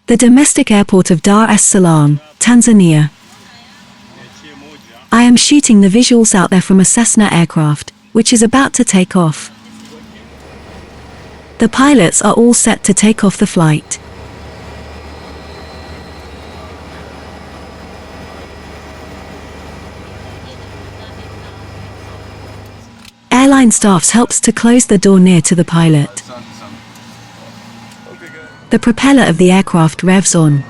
The domestic airport of Dar es Salaam, Tanzania. I am shooting the visuals out there from a Cessna aircraft, which is about to take off. The pilots are all set to take off the flight. Airline staff helps to close the door near to the pilot. The propeller of the aircraft revs on.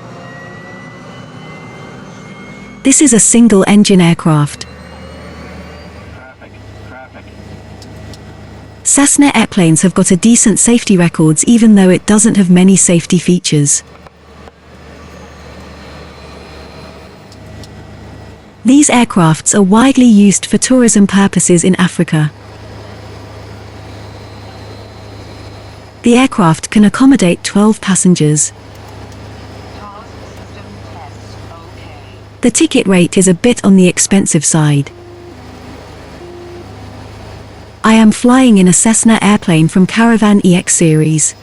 This is a single-engine aircraft. Cessna airplanes have got a decent safety records even though it doesn't have many safety features. These aircrafts are widely used for tourism purposes in Africa. The aircraft can accommodate 12 passengers. The ticket rate is a bit on the expensive side. I am flying in a Cessna airplane from Caravan EX series.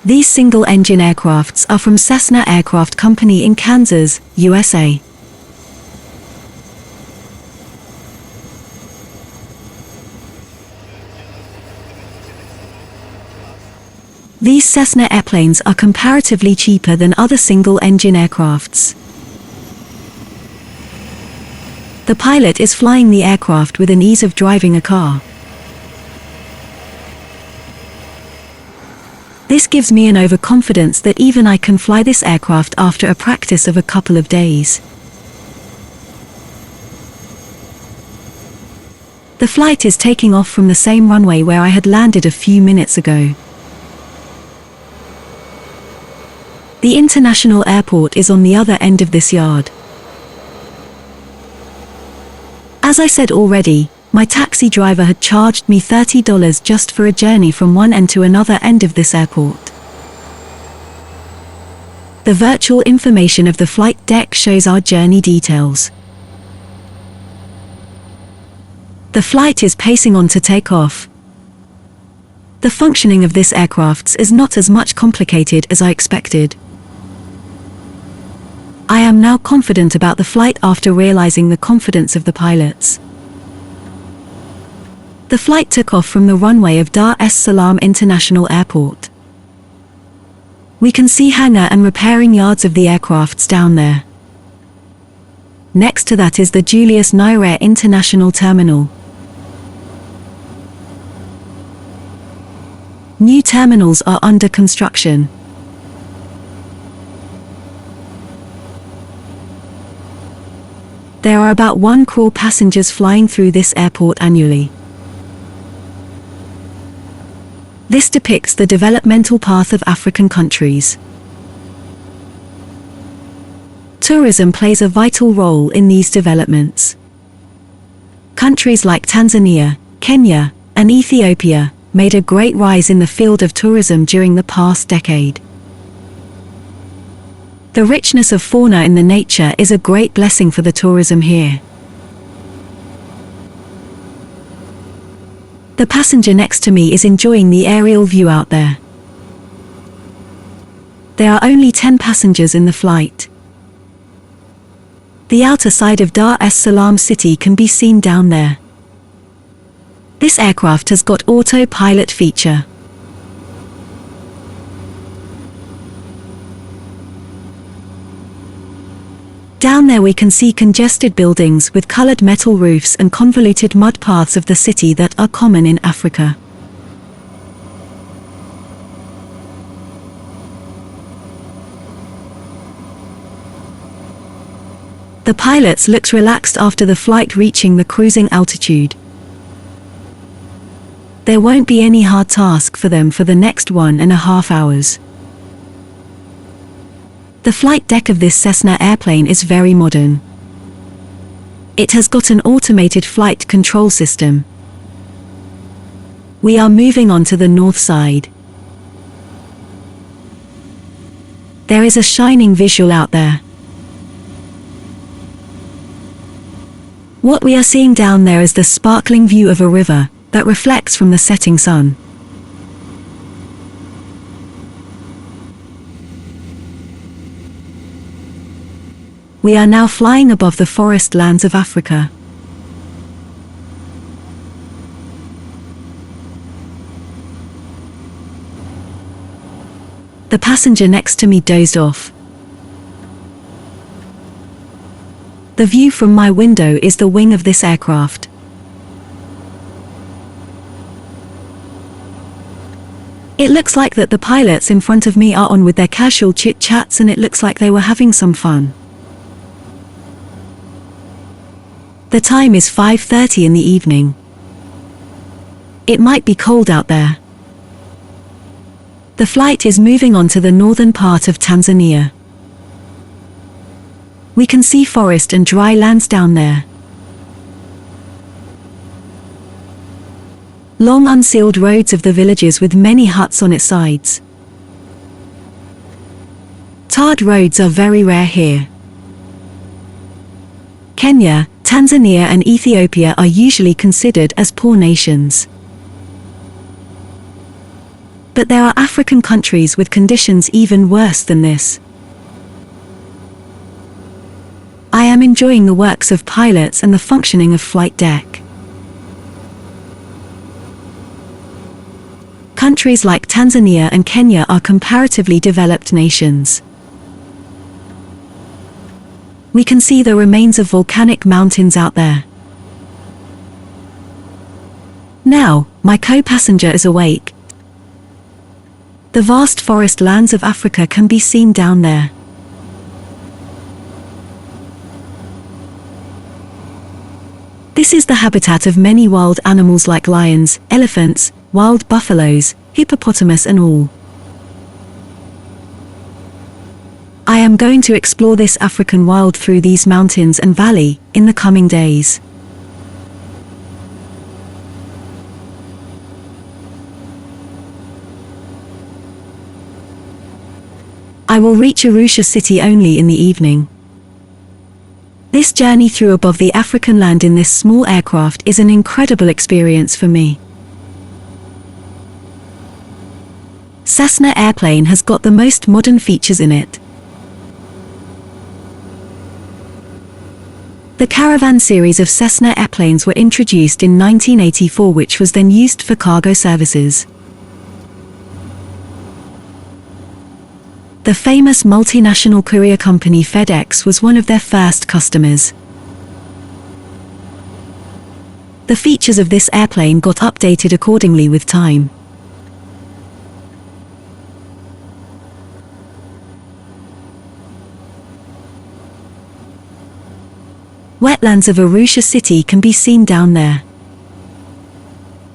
These single-engine aircrafts are from Cessna Aircraft Company in Kansas, USA. These Cessna airplanes are comparatively cheaper than other single-engine aircrafts. The pilot is flying the aircraft with an ease of driving a car. This gives me an overconfidence that even I can fly this aircraft after a practice of a couple of days. The flight is taking off from the same runway where I had landed a few minutes ago. The international airport is on the other end of this yard. As I said already, my taxi driver had charged me $30 just for a journey from one end to another end of this airport. The virtual information of the flight deck shows our journey details. The flight is pacing on to take off. The functioning of this aircraft is not as much complicated as I expected. I am now confident about the flight after realizing the confidence of the pilots. The flight took off from the runway of Dar es Salaam International Airport. We can see hangar and repairing yards of the aircrafts down there. Next to that is the Julius Nyerere International Terminal. New terminals are under construction. There are about 1 crore passengers flying through this airport annually. This depicts the developmental path of African countries. Tourism plays a vital role in these developments. Countries like Tanzania, Kenya, and Ethiopia made a great rise in the field of tourism during the past decade. The richness of fauna in the nature is a great blessing for the tourism here. The passenger next to me is enjoying the aerial view out there. There are only 10 passengers in the flight. The outer side of Dar es Salaam city can be seen down there. This aircraft has got autopilot feature. Down there we can see congested buildings with colored metal roofs and convoluted mud paths of the city that are common in Africa. The pilots looked relaxed after the flight reaching the cruising altitude. There won't be any hard task for them for the next 1.5 hours. The flight deck of this Cessna airplane is very modern. It has got an automated flight control system. We are moving on to the north side. There is a shining visual out there. What we are seeing down there is the sparkling view of a river, that reflects from the setting sun. We are now flying above the forest lands of Africa. The passenger next to me dozed off. The view from my window is the wing of this aircraft. It looks like that the pilots in front of me are on with their casual chit-chats, and it looks like they were having some fun. The time is 5:30 in the evening. It might be cold out there. The flight is moving on to the northern part of Tanzania. We can see forest and dry lands down there. Long unsealed roads of the villages with many huts on its sides. Tarred roads are very rare here. Kenya, Tanzania and Ethiopia are usually considered as poor nations. But there are African countries with conditions even worse than this. I am enjoying the works of pilots and the functioning of flight deck. Countries like Tanzania and Kenya are comparatively developed nations. We can see the remains of volcanic mountains out there. Now, my co-passenger is awake. The vast forest lands of Africa can be seen down there. This is the habitat of many wild animals like lions, elephants, wild buffaloes, hippopotamus and all. I am going to explore this African wild through these mountains and valley in the coming days. I will reach Arusha city only in the evening. This journey through above the African land in this small aircraft is an incredible experience for me. Cessna airplane has got the most modern features in it. The Caravan series of Cessna airplanes were introduced in 1984, which was then used for cargo services. The famous multinational courier company FedEx was one of their first customers. The features of this airplane got updated accordingly with time. Wetlands of Arusha city can be seen down there.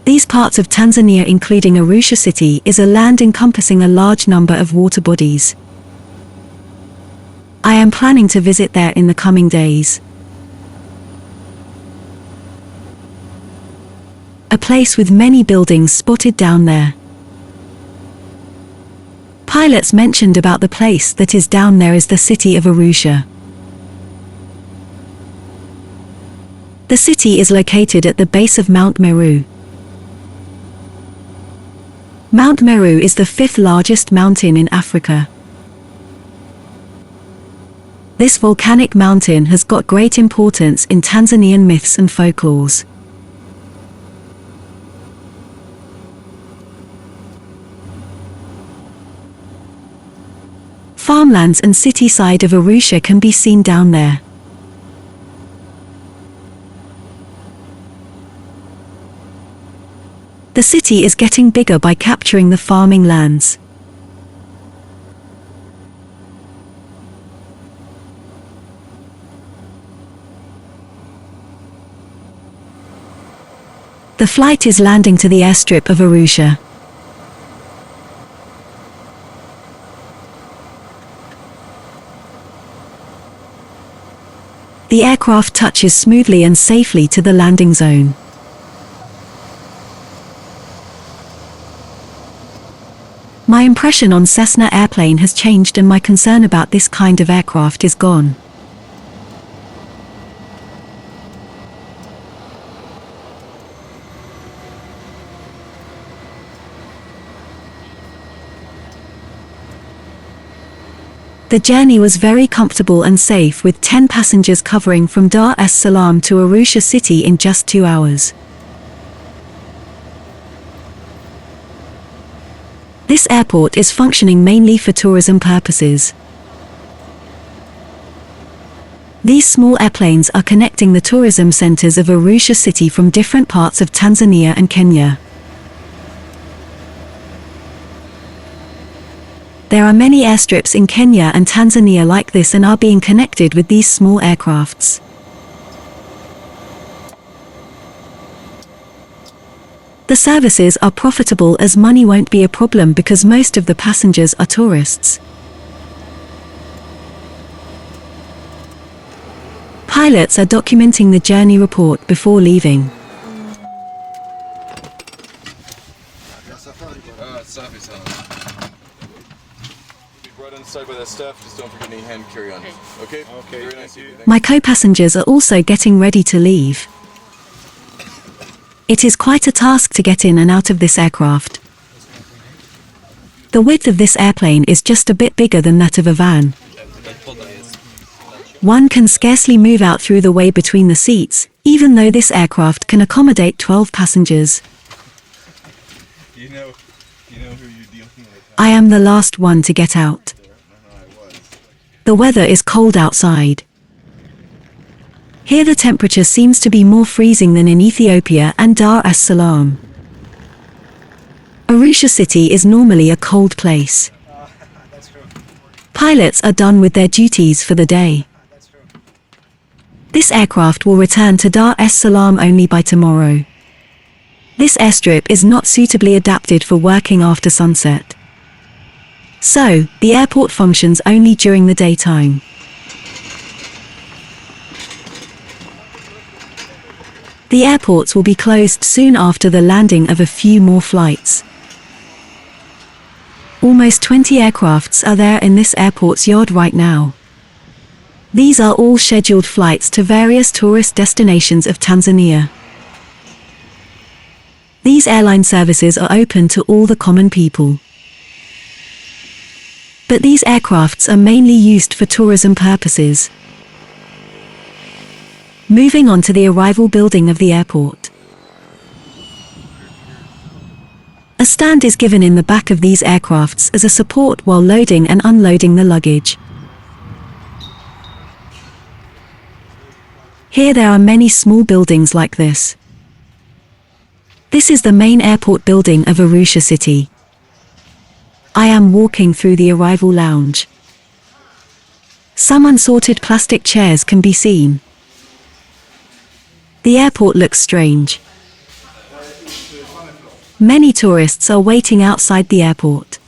These parts of Tanzania, including Arusha city, is a land encompassing a large number of water bodies. I am planning to visit there in the coming days. A place with many buildings spotted down there. Pilots mentioned about the place that is down there is the city of Arusha. The city is located at the base of Mount Meru. Mount Meru is the 5th largest mountain in Africa. This volcanic mountain has got great importance in Tanzanian myths and folklores. Farmlands and city side of Arusha can be seen down there. The city is getting bigger by capturing the farming lands. The flight is landing to the airstrip of Arusha. The aircraft touches smoothly and safely to the landing zone. My impression on Cessna airplane has changed and my concern about this kind of aircraft is gone. The journey was very comfortable and safe, with 10 passengers covering from Dar es Salaam to Arusha city in just 2 hours. This airport is functioning mainly for tourism purposes. These small airplanes are connecting the tourism centers of Arusha city from different parts of Tanzania and Kenya. There are many airstrips in Kenya and Tanzania like this and are being connected with these small aircrafts. The services are profitable as money won't be a problem because most of the passengers are tourists. Pilots are documenting the journey report before leaving. My co-passengers are also getting ready to leave. It is quite a task to get in and out of this aircraft. The width of this airplane is just a bit bigger than that of a van. One can scarcely move out through the way between the seats, even though this aircraft can accommodate 12 passengers. You know who you're dealing with. I am the last one to get out. The weather is cold outside. Here the temperature seems to be more freezing than in Ethiopia and Dar es Salaam. Arusha city is normally a cold place. Pilots are done with their duties for the day. This aircraft will return to Dar es Salaam only by tomorrow. This airstrip is not suitably adapted for working after sunset. So, the airport functions only during the daytime. The airports will be closed soon after the landing of a few more flights. Almost 20 aircrafts are there in this airport's yard right now. These are all scheduled flights to various tourist destinations of Tanzania. These airline services are open to all the common people. But these aircrafts are mainly used for tourism purposes. Moving on to the arrival building of the airport. A stand is given in the back of these aircrafts as a support while loading and unloading the luggage. Here there are many small buildings like this. This is the main airport building of Arusha city. I am walking through the arrival lounge. Some unsorted plastic chairs can be seen. The airport looks strange. Many tourists are waiting outside the airport.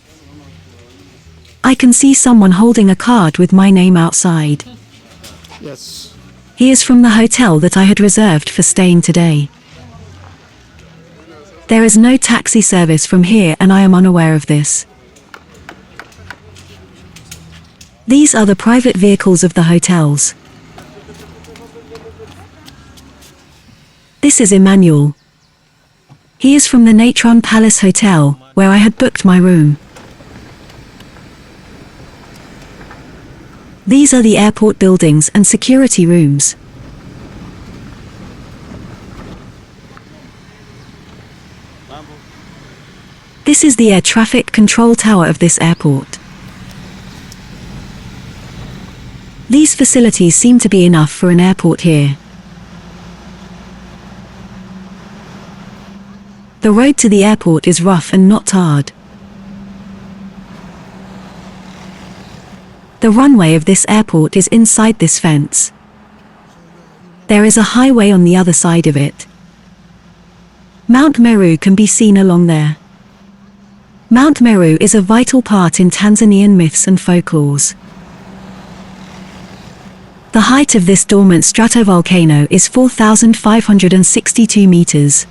I can see someone holding a card with my name outside. Yes. He is from the hotel that I had reserved for staying today. There is no taxi service from here and I am unaware of this. These are the private vehicles of the hotels. This is Emmanuel. He is from the Natron Palace Hotel, where I had booked my room. These are the airport buildings and security rooms. This is the air traffic control tower of this airport. These facilities seem to be enough for an airport here. The road to the airport is rough and not tarred. The runway of this airport is inside this fence. There is a highway on the other side of it. Mount Meru can be seen along there. Mount Meru is a vital part in Tanzanian myths and folklores. The height of this dormant stratovolcano is 4,562 meters.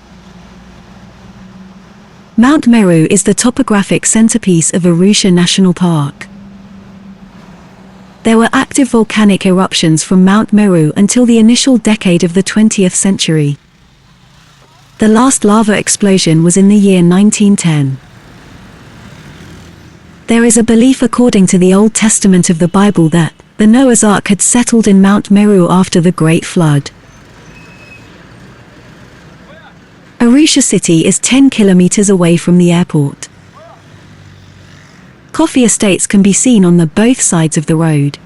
Mount Meru is the topographic centerpiece of Arusha National Park. There were active volcanic eruptions from Mount Meru until the initial decade of the 20th century. The last lava explosion was in the year 1910. There is a belief according to the Old Testament of the Bible that the Noah's Ark had settled in Mount Meru after the Great Flood. Arusha city is 10 kilometers away from the airport. Coffee estates can be seen on both sides of the road.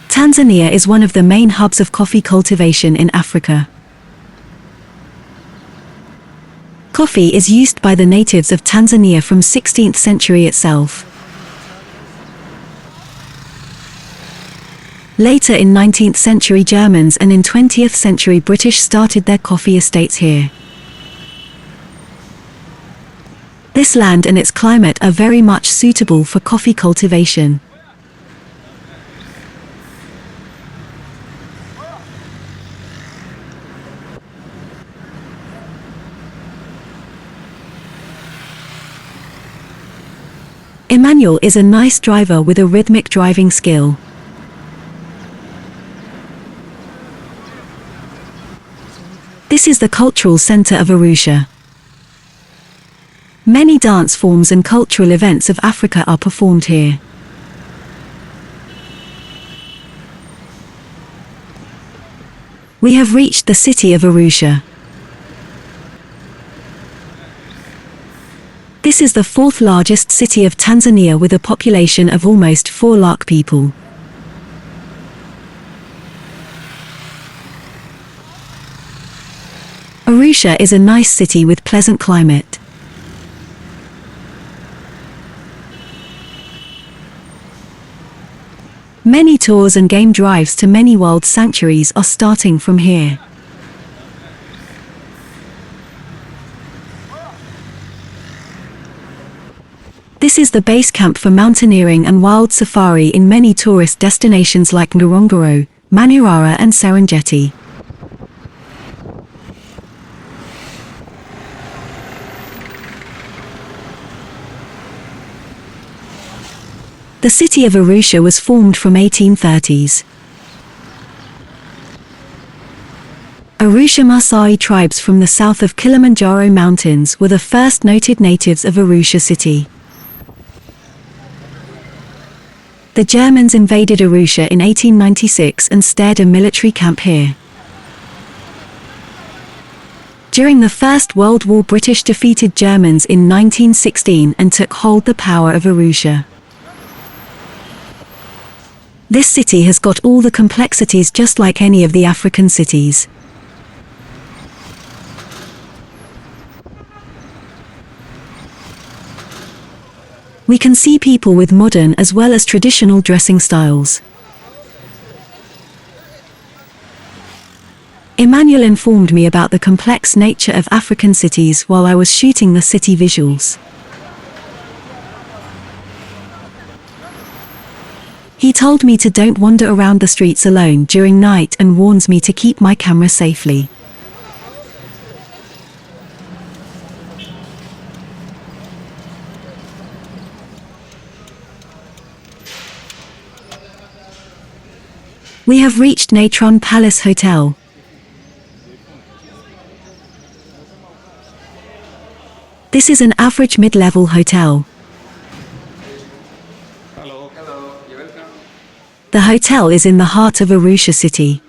Tanzania is one of the main hubs of coffee cultivation in Africa. Coffee is used by the natives of Tanzania from 16th century itself. Later in 19th century Germans and in 20th century British started their coffee estates here. This land and its climate are very much suitable for coffee cultivation. Emmanuel is a nice driver with a rhythmic driving skill. This is the cultural center of Arusha. Many dance forms and cultural events of Africa are performed here. We have reached the city of Arusha. This is the fourth largest city of Tanzania with a population of almost 4 lakh people. Arusha is a nice city with pleasant climate. Many tours and game drives to many wild sanctuaries are starting from here. This is the base camp for mountaineering and wild safari in many tourist destinations like Ngorongoro, Manirara and Serengeti. The city of Arusha was formed from 1830s. Arusha Maasai tribes from the south of Kilimanjaro Mountains were the first noted natives of Arusha city. The Germans invaded Arusha in 1896 and started a military camp here. During the First World War, British defeated Germans in 1916 and took hold the power of Arusha. This city has got all the complexities just like any of the African cities. We can see people with modern as well as traditional dressing styles. Emmanuel informed me about the complex nature of African cities while I was shooting the city visuals. He told me to don't wander around the streets alone during night and warns me to keep my camera safely. We have reached Natron Palace Hotel. This is an average mid-level hotel. Hello. Hello, you're welcome. The hotel is in the heart of Arusha city.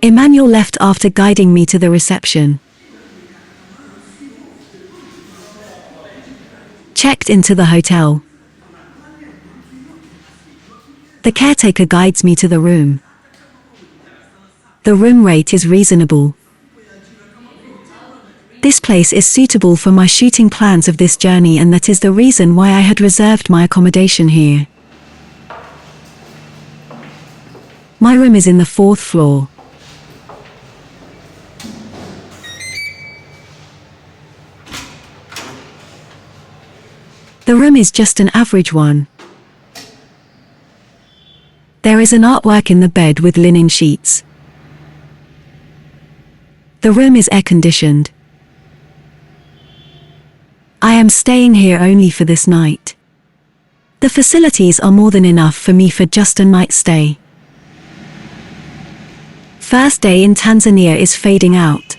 Emmanuel left after guiding me to the reception. Checked into the hotel. The caretaker guides me to the room. The room rate is reasonable. This place is suitable for my shooting plans of this journey, and that is the reason why I had reserved my accommodation here. My room is in the 4th floor. The room is just an average one. There is an artwork in the bed with linen sheets. The room is air-conditioned. I am staying here only for this night. The facilities are more than enough for me for just a night stay. First day in Tanzania is fading out.